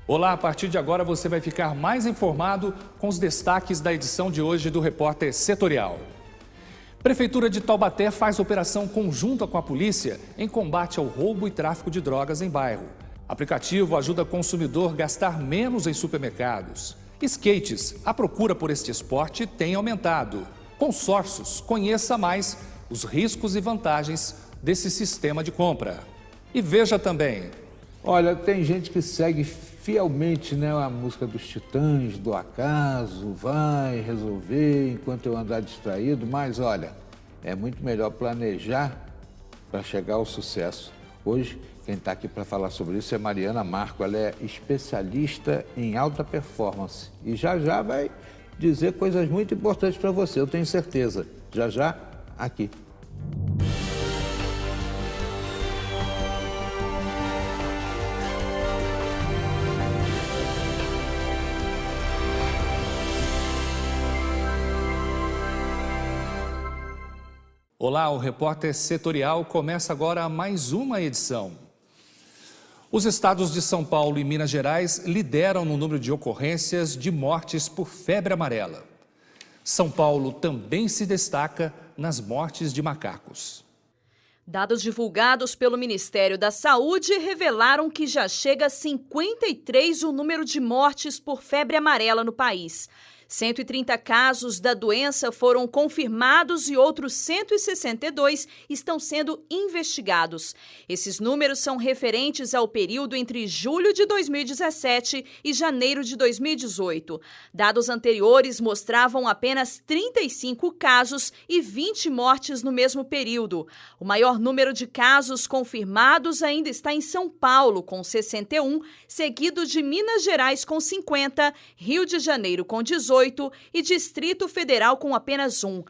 Olá, a partir de agora você vai ficar mais informado com os destaques da edição de hoje do Repórter Setorial. Prefeitura de Taubaté faz operação conjunta com a polícia em combate ao roubo e tráfico de drogas em bairro. Aplicativo ajuda consumidor a gastar menos em supermercados. Skates, a procura por este esporte tem aumentado. Consórcios, conheça mais os riscos e vantagens desse sistema de compra. E veja também. Olha, tem gente que segue fielmente, né, a música dos Titãs, do acaso, vai resolver enquanto eu andar distraído, mas olha, é muito melhor planejar para chegar ao sucesso. Hoje, quem está aqui para falar sobre isso é Mariana Marco, ela é especialista em alta performance e já vai dizer coisas muito importantes para você, eu tenho certeza. Já, aqui. Olá, o Repórter Setorial começa agora mais uma edição. Os estados de São Paulo e Minas Gerais lideram no número de ocorrências de mortes por febre amarela. São Paulo também se destaca nas mortes de macacos. Dados divulgados pelo Ministério da Saúde revelaram que já chega a 53 o número de mortes por febre amarela no país. 130 casos da doença foram confirmados e outros 162 estão sendo investigados. Esses números são referentes ao período entre julho de 2017 e janeiro de 2018. Dados anteriores mostravam apenas 35 casos e 20 mortes no mesmo período. O maior número de casos confirmados ainda está em São Paulo, com 61, seguido de Minas Gerais, com 50, Rio de Janeiro, com 18, e Distrito Federal com apenas 1.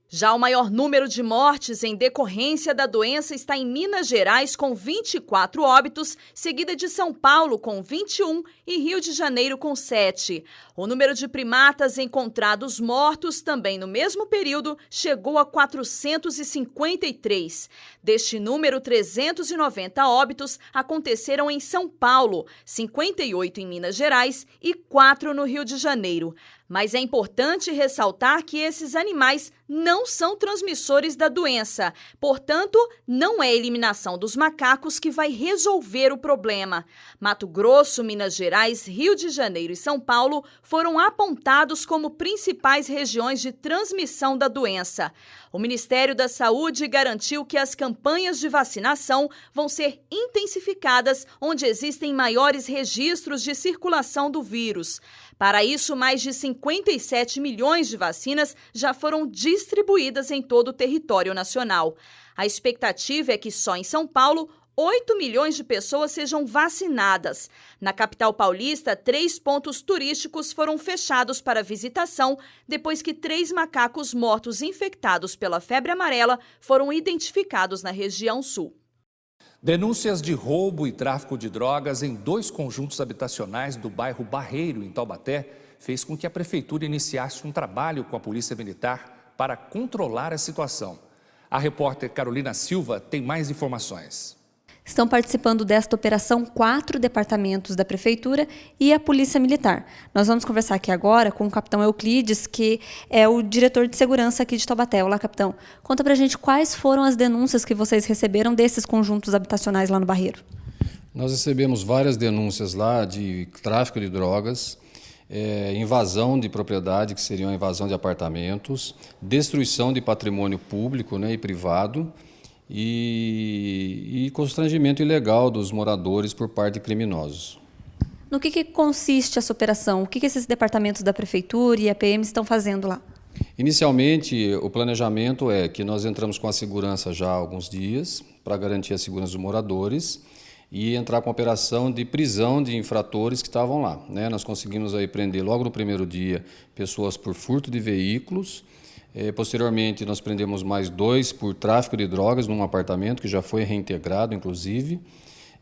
Já o maior número de mortes em decorrência da doença está em Minas Gerais, com 24 óbitos, seguida de São Paulo, com 21, e Rio de Janeiro, com 7. O número de primatas encontrados mortos, também no mesmo período, chegou a 453. Deste número, 390 óbitos aconteceram em São Paulo, 58 em Minas Gerais e 4 no Rio de Janeiro. Mas é importante ressaltar que esses animais não são transmissores da doença. Portanto, não é a eliminação dos macacos que vai resolver o problema. Mato Grosso, Minas Gerais, Rio de Janeiro e São Paulo foram apontados como principais regiões de transmissão da doença. O Ministério da Saúde garantiu que as campanhas de vacinação vão ser intensificadas onde existem maiores registros de circulação do vírus. Para isso, mais de 57 milhões de vacinas já foram distribuídas em todo o território nacional. A expectativa é que só em São Paulo 8 milhões de pessoas sejam vacinadas. Na capital paulista, 3 pontos turísticos foram fechados para visitação depois que 3 macacos mortos infectados pela febre amarela foram identificados na região sul. Denúncias de roubo e tráfico de drogas em 2 conjuntos habitacionais do bairro Barreiro, em Taubaté, fez com que a prefeitura iniciasse um trabalho com a Polícia Militar para controlar a situação. A repórter Carolina Silva tem mais informações. Estão participando desta operação 4 departamentos da Prefeitura e a Polícia Militar. Nós vamos conversar aqui agora com o capitão Euclides, que é o diretor de segurança aqui de Taubaté. Olá, capitão. Conta pra gente quais foram as denúncias que vocês receberam desses conjuntos habitacionais lá no Barreiro. Nós recebemos várias denúncias lá de tráfico de drogas, invasão de propriedade, que seriam a invasão de apartamentos, destruição de patrimônio público, né, e privado, e constrangimento ilegal dos moradores por parte de criminosos. No que consiste essa operação? O que esses departamentos da Prefeitura e a PM estão fazendo lá? Inicialmente, o planejamento é que nós entramos com a segurança já há alguns dias, para garantir a segurança dos moradores, e entrar com a operação de prisão de infratores que estavam lá, né? Nós conseguimos aí prender logo no primeiro dia pessoas por furto de veículos. Posteriormente, nós prendemos mais 2 por tráfico de drogas num apartamento que já foi reintegrado, inclusive.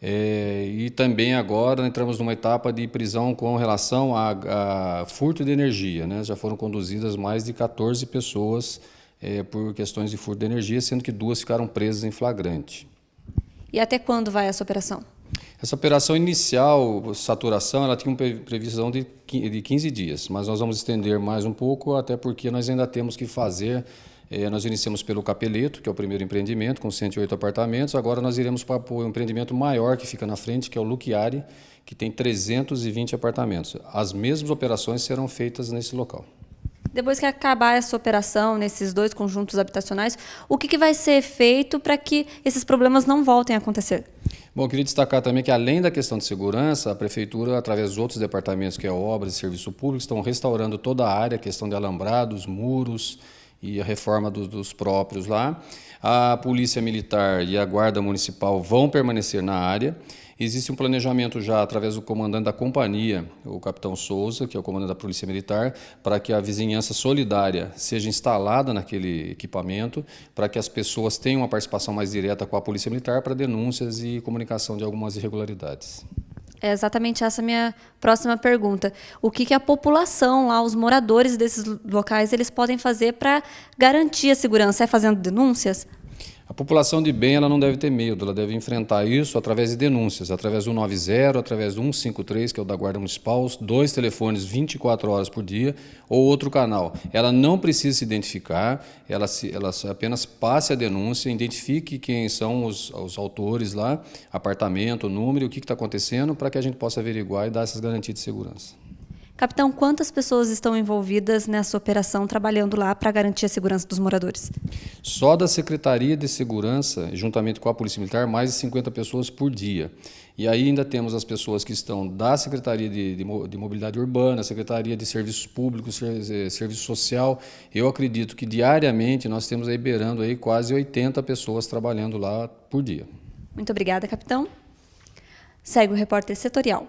E também agora entramos numa etapa de prisão com relação a furto de energia, né? Já foram conduzidas mais de 14 pessoas por questões de furto de energia, sendo que 2 ficaram presas em flagrante. E até quando vai essa operação? Essa operação inicial, saturação, ela tinha uma previsão de 15 dias, mas nós vamos estender mais um pouco, até porque nós ainda temos que fazer. Nós iniciamos pelo Capeleto, que é o primeiro empreendimento, com 108 apartamentos. Agora nós iremos para o empreendimento maior que fica na frente, que é o Luchiari, que tem 320 apartamentos. As mesmas operações serão feitas nesse local. Depois que acabar essa operação nesses 2 conjuntos habitacionais, o que vai ser feito para que esses problemas não voltem a acontecer? Bom, eu queria destacar também que, além da questão de segurança, a Prefeitura, através dos outros departamentos, que é obras e serviço público, estão restaurando toda a área, a questão de alambrados, muros e a reforma dos próprios lá. A Polícia Militar e a Guarda Municipal vão permanecer na área. Existe um planejamento já através do comandante da companhia, o capitão Souza, que é o comandante da Polícia Militar, para que a vizinhança solidária seja instalada naquele equipamento, para que as pessoas tenham uma participação mais direta com a Polícia Militar para denúncias e comunicação de algumas irregularidades. É exatamente essa a minha próxima pergunta. O que a população lá, os moradores desses locais, eles podem fazer para garantir a segurança? É fazendo denúncias? A população de bem, ela não deve ter medo, ela deve enfrentar isso através de denúncias, através do 190, através do 153, que é o da Guarda Municipal, 2 telefones 24 horas por dia, ou outro canal. Ela não precisa se identificar, ela apenas passe a denúncia, identifique quem são os autores lá, apartamento, número, o que está acontecendo, para que a gente possa averiguar e dar essas garantias de segurança. Capitão, quantas pessoas estão envolvidas nessa operação, trabalhando lá para garantir a segurança dos moradores? Só da Secretaria de Segurança, juntamente com a Polícia Militar, mais de 50 pessoas por dia. E aí ainda temos as pessoas que estão da Secretaria de Mobilidade Urbana, Secretaria de Serviços Públicos, Serviço Social. Eu acredito que diariamente nós temos aí beirando aí quase 80 pessoas trabalhando lá por dia. Muito obrigada, capitão. Segue o repórter setorial.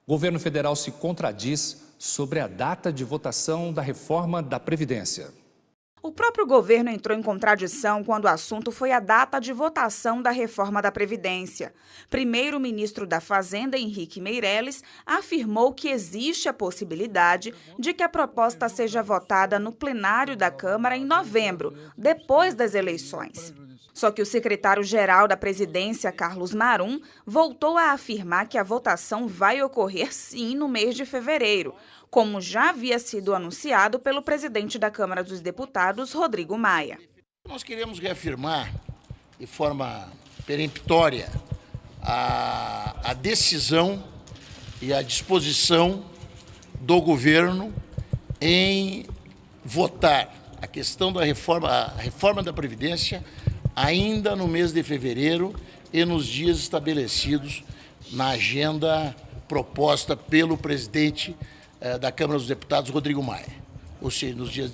O governo federal se contradiz sobre a data de votação da reforma da Previdência. O próprio governo entrou em contradição quando o assunto foi a data de votação da reforma da Previdência. Primeiro-ministro da Fazenda, Henrique Meirelles, afirmou que existe a possibilidade de que a proposta seja votada no plenário da Câmara em novembro, depois das eleições. Só que o secretário-geral da Presidência, Carlos Marum, voltou a afirmar que a votação vai ocorrer sim no mês de fevereiro, como já havia sido anunciado pelo presidente da Câmara dos Deputados, Rodrigo Maia. Nós queremos reafirmar de forma peremptória a decisão e a disposição do governo em votar a questão da reforma da Previdência ainda no mês de fevereiro e nos dias estabelecidos na agenda proposta pelo presidente da Câmara dos Deputados, Rodrigo Maia. Ou seja, nos dias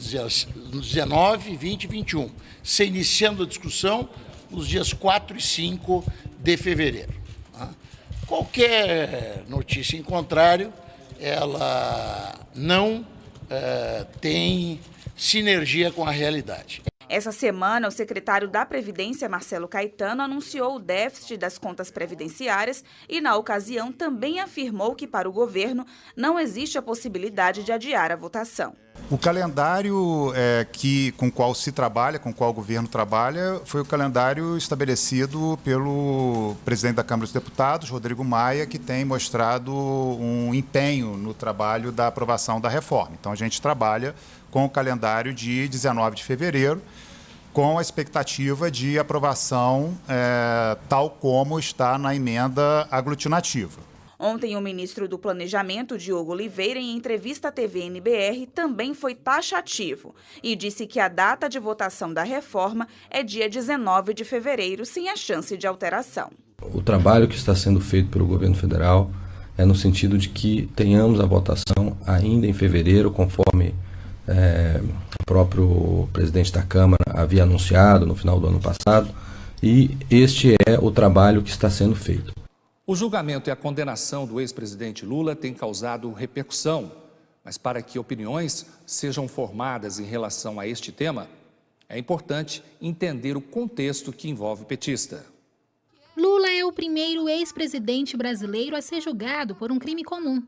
19, 20 e 21, se iniciando a discussão nos dias 4 e 5 de fevereiro. Qualquer notícia em contrário, ela não tem sinergia com a realidade. Essa semana, o secretário da Previdência, Marcelo Caetano, anunciou o déficit das contas previdenciárias e, na ocasião, também afirmou que, para o governo, não existe a possibilidade de adiar a votação. O calendário com o qual se trabalha, com o qual o governo trabalha, foi o calendário estabelecido pelo presidente da Câmara dos Deputados, Rodrigo Maia, que tem mostrado um empenho no trabalho da aprovação da reforma. Então, a gente trabalha com o calendário de 19 de fevereiro, com a expectativa de aprovação tal como está na emenda aglutinativa. Ontem, o ministro do Planejamento, Diogo Oliveira, em entrevista à TV NBR, também foi taxativo e disse que a data de votação da reforma é dia 19 de fevereiro, sem a chance de alteração. O trabalho que está sendo feito pelo governo federal é no sentido de que tenhamos a votação ainda em fevereiro, conforme o próprio presidente da Câmara havia anunciado no final do ano passado, e este é o trabalho que está sendo feito. O julgamento e a condenação do ex-presidente Lula têm causado repercussão, mas para que opiniões sejam formadas em relação a este tema, é importante entender o contexto que envolve o petista. Lula é o primeiro ex-presidente brasileiro a ser julgado por um crime comum.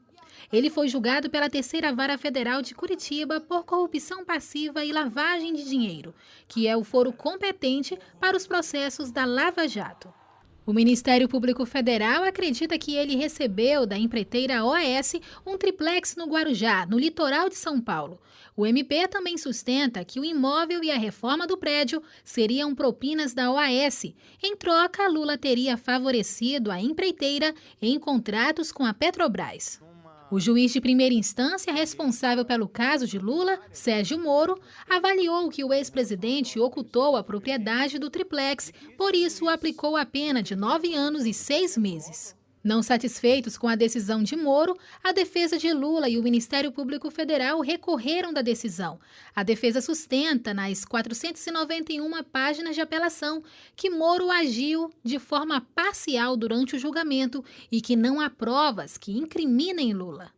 Ele foi julgado pela Terceira Vara Federal de Curitiba por corrupção passiva e lavagem de dinheiro, que é o foro competente para os processos da Lava Jato. O Ministério Público Federal acredita que ele recebeu da empreiteira OAS um triplex no Guarujá, no litoral de São Paulo. O MP também sustenta que o imóvel e a reforma do prédio seriam propinas da OAS. Em troca, Lula teria favorecido a empreiteira em contratos com a Petrobras. O juiz de primeira instância responsável pelo caso de Lula, Sérgio Moro, avaliou que o ex-presidente ocultou a propriedade do triplex, por isso aplicou a pena de 9 anos e 6 meses. Não satisfeitos com a decisão de Moro, a defesa de Lula e o Ministério Público Federal recorreram da decisão. A defesa sustenta, nas 491 páginas de apelação, que Moro agiu de forma parcial durante o julgamento e que não há provas que incriminem Lula.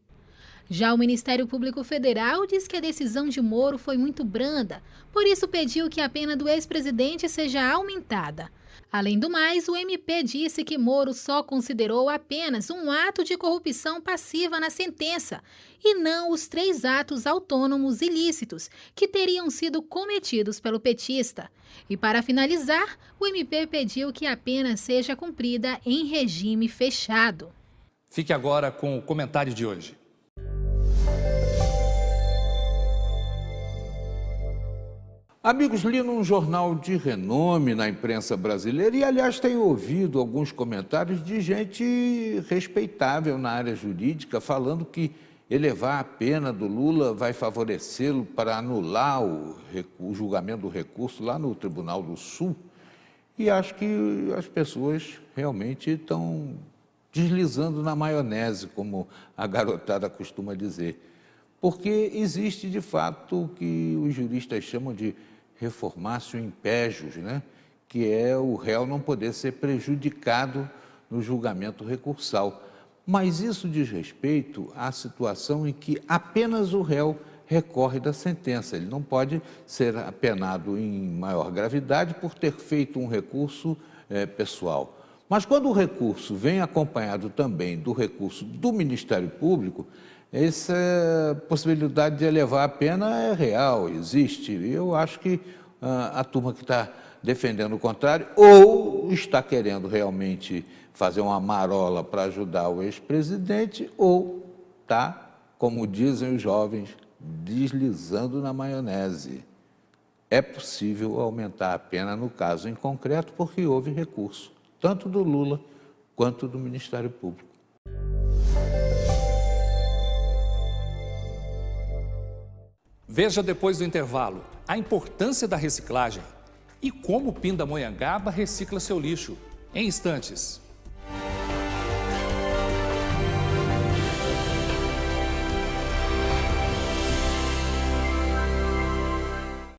Já o Ministério Público Federal diz que a decisão de Moro foi muito branda, por isso pediu que a pena do ex-presidente seja aumentada. Além do mais, o MP disse que Moro só considerou apenas um ato de corrupção passiva na sentença e não os 3 atos autônomos ilícitos que teriam sido cometidos pelo petista. E para finalizar, o MP pediu que a pena seja cumprida em regime fechado. Fique agora com o comentário de hoje. Amigos, li num jornal de renome na imprensa brasileira e, aliás, tenho ouvido alguns comentários de gente respeitável na área jurídica falando que elevar a pena do Lula vai favorecê-lo para anular o julgamento do recurso lá no Tribunal do Sul. E acho que as pessoas realmente estão deslizando na maionese, como a garotada costuma dizer. Porque existe, de fato, o que os juristas chamam de reformatio impejus, né? Que é o réu não poder ser prejudicado no julgamento recursal. Mas isso diz respeito à situação em que apenas o réu recorre da sentença. Ele não pode ser apenado em maior gravidade por ter feito um recurso pessoal. Mas quando o recurso vem acompanhado também do recurso do Ministério Público, essa possibilidade de elevar a pena é real, existe. Eu acho que a turma que está defendendo o contrário ou está querendo realmente fazer uma marola para ajudar o ex-presidente ou está, como dizem os jovens, deslizando na maionese. É possível aumentar a pena no caso em concreto porque houve recurso, tanto do Lula quanto do Ministério Público. Veja depois do intervalo a importância da reciclagem e como o Pindamonhangaba recicla seu lixo. Em instantes.